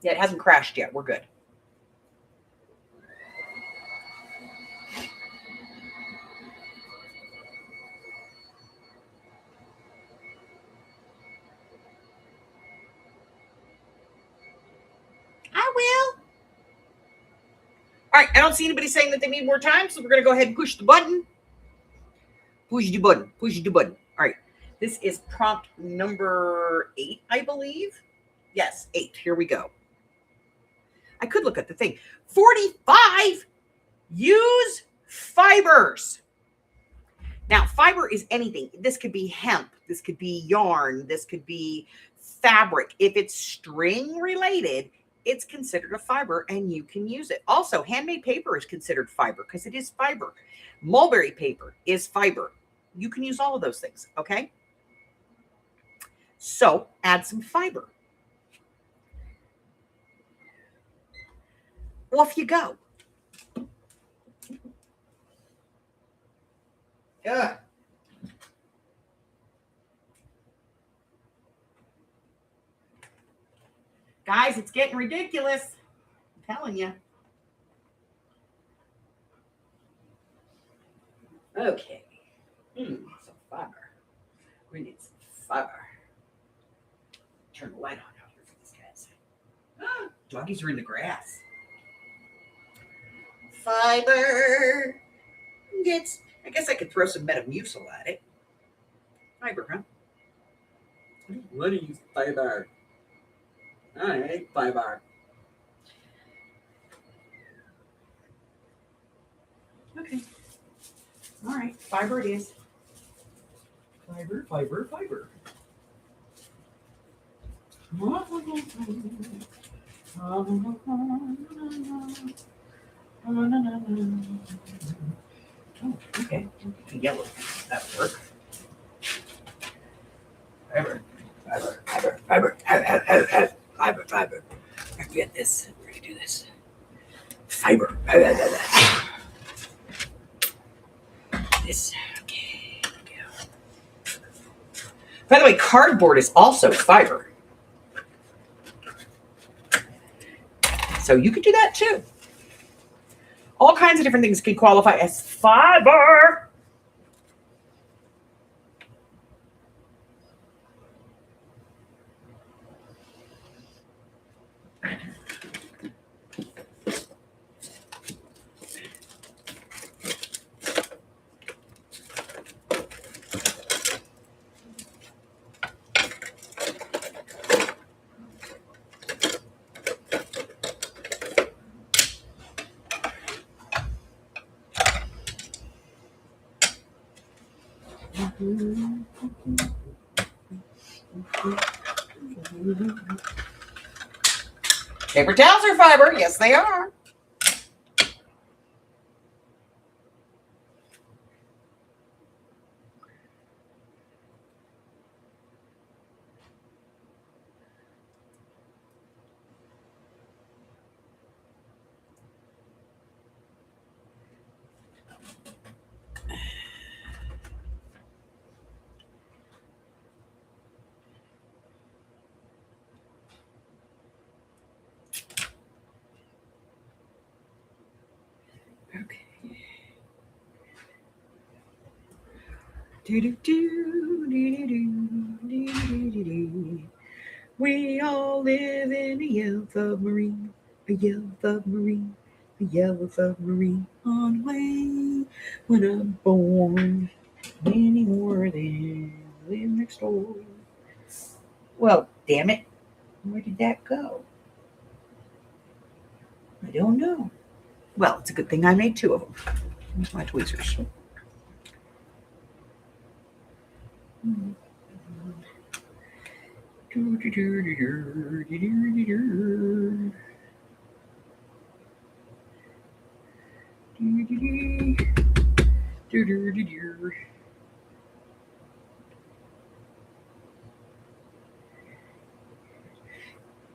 S1: Yeah, it hasn't crashed yet. We're good. I will. All right. I don't see anybody saying that they need more time, so we're going to go ahead and push the button. Push the button. Push the button. All right. This is prompt number 8, I believe. Yes, 8. Here we go. I could look at the thing. 45. Use fibers. Now, fiber is anything. This could be hemp. This could be yarn. This could be fabric. If it's string related, it's considered a fiber and you can use it. Also, handmade paper is considered fiber because it is fiber. Mulberry paper is fiber. You can use all of those things, okay? So add some fiber. Off you go. Yeah. Guys, it's getting ridiculous. I'm telling you. Okay. Some fiber. We need some fiber. Turn the light on out here for these guys. Doggies are in the grass. Fiber. I guess I could throw some Metamucil at it. Fiber, huh? What do you fiber? All right, fiber. Okay. All right, fiber it is. Fiber, fiber, fiber. Oh, okay. Yellow. That would work. Fiber, fiber, fiber, fiber, fiber, fiber. I get this. We're gonna do this. Fiber. This. Okay. Go. By the way, cardboard is also fiber. So you could do that too. All kinds of different things can qualify as fiber. Paper towels are fiber. Yes, they are. Okay. We all live in a yellow submarine, a yellow submarine, a yellow submarine on way. When I'm born, any more than live next door. Well, damn it, where did that go? I don't know. Well, it's a good thing I made two of them. Here's my tweezers.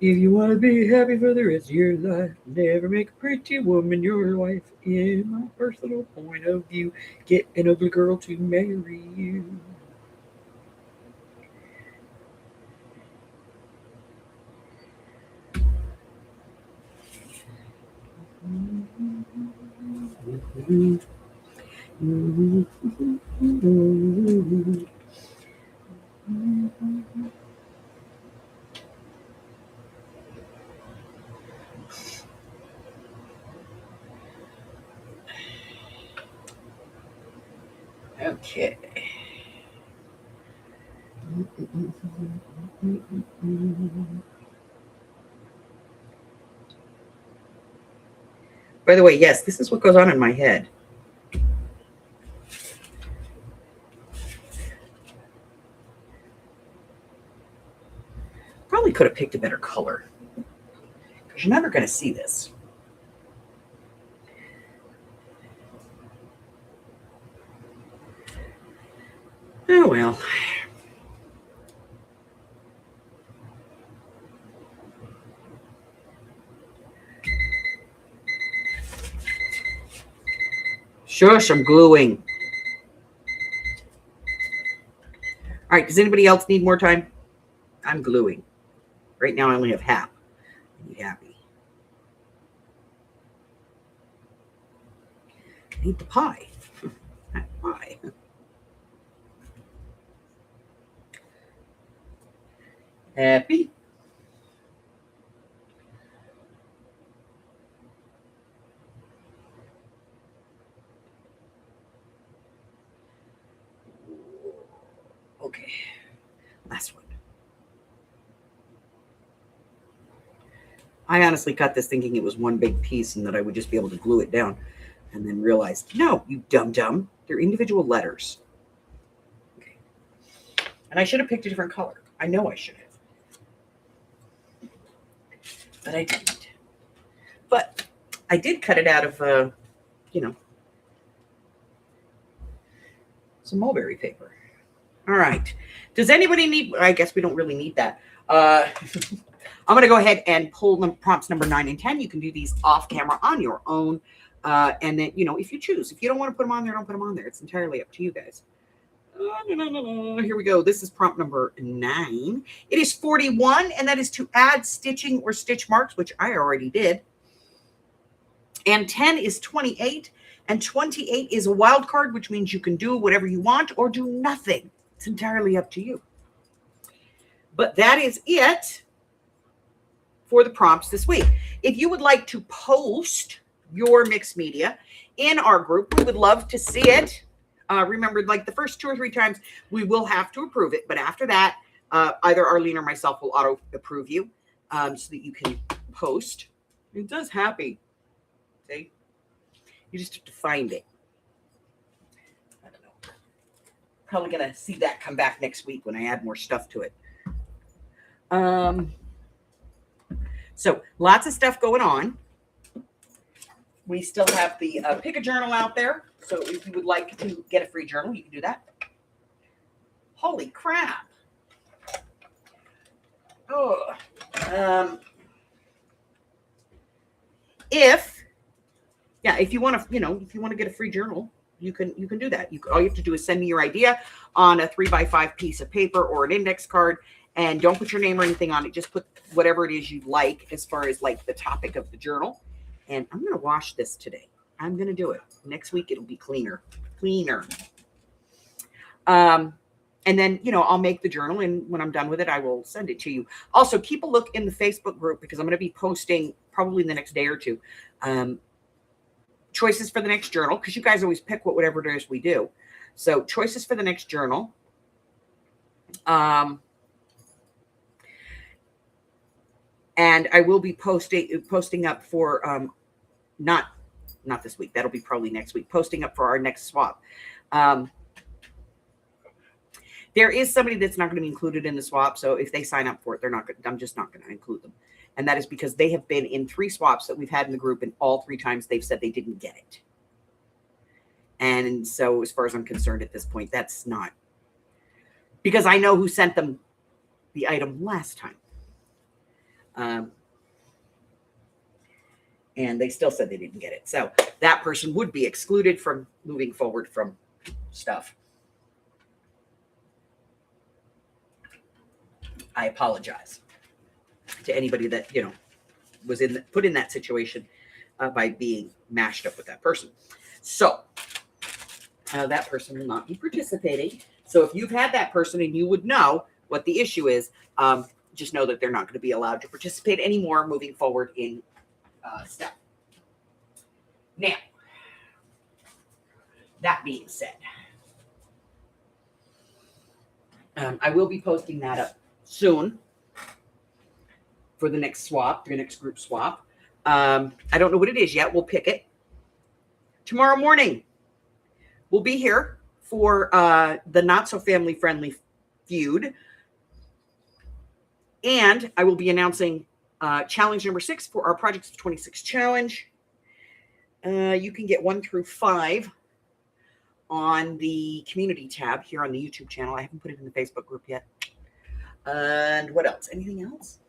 S1: If you want to be happy for the rest of your life, never make a pretty woman your wife. In my personal point of view, get an ugly girl to marry you. Okay. By the way, yes, this is what goes on in my head. Probably could have picked a better color. You're never going to see this. Oh, well. Shush, I'm gluing. All right, does anybody else need more time? I'm gluing. Right now I only have half. I need happy. I need the pie. Not pie. Happy. Okay. Last one. I honestly cut this thinking it was one big piece and that I would just be able to glue it down, and then realized, no, you dum-dum. They're individual letters. Okay. And I should have picked a different color. I know I should have. But I didn't. But I did cut it out of, some mulberry paper. All right. Does anybody need, I guess we don't really need that. I'm going to go ahead and pull them prompts number 9 and 10. You can do these off camera on your own. And then, if you choose, if you don't want to put them on there, don't put them on there. It's entirely up to you guys. Here we go. This is prompt number 9. It is 41, and that is to add stitching or stitch marks, which I already did. And 10 is 28, and 28 is a wild card, which means you can do whatever you want or do nothing. It's entirely up to you. But that is it for the prompts this week. If you would like to post your mixed media in our group, we would love to see it. Remember, like the first 2 or 3 times, we will have to approve it. But after that, either Arlene or myself will auto approve you so that you can post. It does happy. See? You just have to find it. I don't know. Probably going to see that come back next week when I add more stuff to it. So lots of stuff going on. We still have the pick a journal out there. So if you would like to get a free journal, you can do that. Holy crap. Oh. If you want to, if you want to get a free journal, you can do that. All you have to do is send me your idea on a 3x5 piece of paper or an index card, and don't put your name or anything on it. Just put whatever it is you like as far as like the topic of the journal. And I'm going to wash this today. I'm going to do it. Next week, it'll be cleaner. And then, I'll make the journal. And when I'm done with it, I will send it to you. Also, keep a look in the Facebook group because I'm going to be posting probably in the next day or two choices for the next journal, because you guys always pick whatever it is we do. So choices for the next journal. And I will be posting up for not this week. That'll be probably next week. Posting up for our next swap. There is somebody that's not going to be included in the swap. So if they sign up for it, I'm just not going to include them. And that is because they have been in 3 swaps that we've had in the group, and all 3 times they've said they didn't get it. And so as far as I'm concerned at this point, that's not, because I know who sent them the item last time. And they still said they didn't get it. So that person would be excluded from moving forward from stuff. I apologize to anybody that, was put in that situation by being mashed up with that person. So that person will not be participating. So if you've had that person and you would know what the issue is, just know that they're not going to be allowed to participate anymore moving forward in stuff. Now, that being said, I will be posting that up soon for the next swap, the next group swap. I don't know what it is yet. We'll pick it. Tomorrow morning, we'll be here for the not so family friendly feud. And I will be announcing Challenge number 6 for our Projects of 26 challenge. You can get 1 through 5 on the community tab here on the YouTube channel. I haven't put it in the Facebook group yet. And what else? Anything else?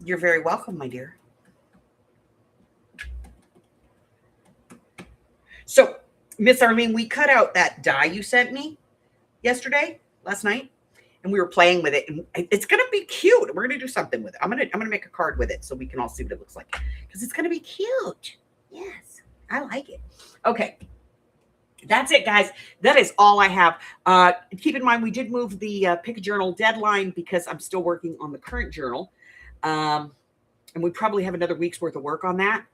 S1: You're very welcome, my dear. So, Miss Arlene, we cut out that die you sent me last night, and we were playing with it, and it's gonna be cute. We're gonna do something with it. I'm gonna make a card with it so we can all see what it looks like, because it's gonna be cute. Yes, I like it. Okay, that's it, guys. That is all I have. Keep in mind, we did move the pick a journal deadline because I'm still working on the current journal, and we probably have another week's worth of work on that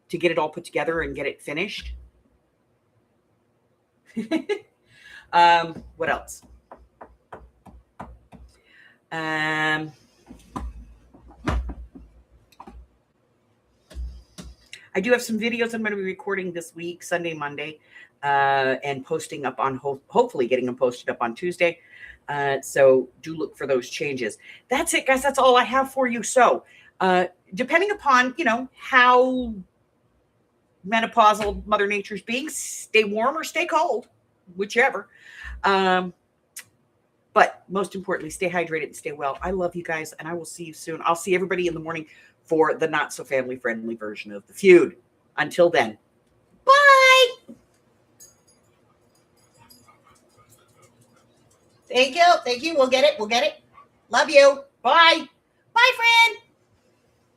S1: to get it all put together and get it finished. What else? I do have some videos I'm going to be recording this week, Sunday, Monday, and posting up on, hopefully getting them posted up on Tuesday. So do look for those changes. That's it, guys. That's all I have for you. So depending upon, how menopausal Mother Nature's being, stay warm or stay cold, whichever. But most importantly, stay hydrated and stay well. I love you guys, and I will see you soon. I'll see everybody in the morning for the not so family friendly version of The Feud. Until then, bye. Thank you. We'll get it. Love you. Bye. Bye, friend.